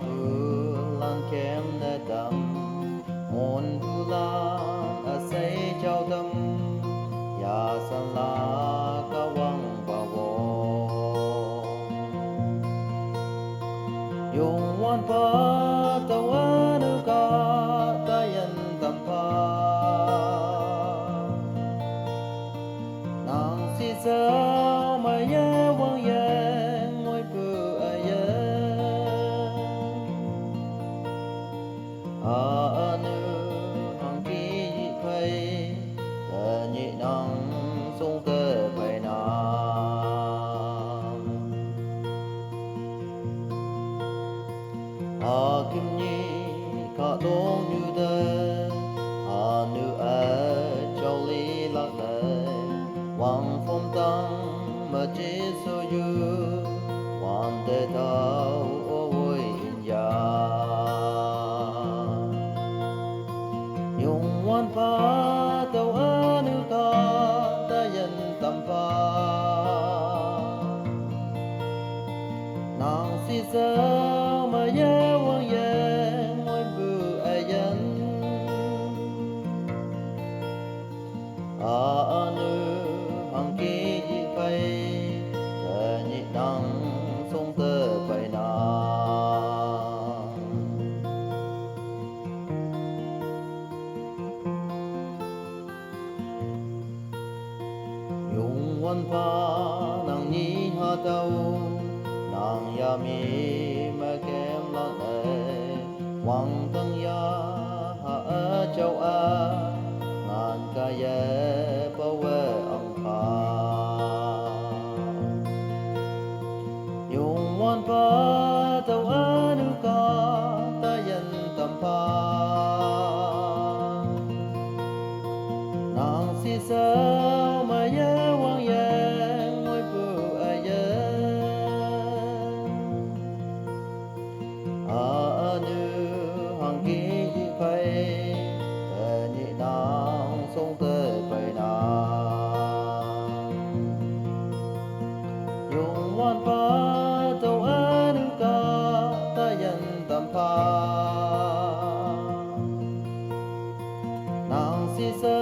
phương lan kém nè đầm môn thu lan say trao tâm ya san la ca vang ba wo yung wan pa tawanu ka tayan tampa nang si sao mà ye wang ye ngôi bự a ye a nu hằng ki phai ta nhị nang sung tơ phai na a kim nhi ka dong nu de a nu a châu li lạc đời Hoàng phong tăng mà chỉ so yu Hoàng tế thao ô vui ya Yung wan pa tàu anu ka ta yen tam pa Nàng si sao mà ye wang ye ngôi bự a yen anu hằng ki phai ta nhị năng sung tơ phai na yung wan pa nang ni ha tau nang ya mi ma kem lang ai wang tang ya ha a châu a ngàn ca ye bao we ông pa yung wan pa tàu anu ka ta yen tam pa nàng si sao mà ye wang ye ngôi bự a ye anu hằng ki phai ta nhị nang sung tơ phai na yung wan pa tàu anu ka ta yen tam pa nàng si sa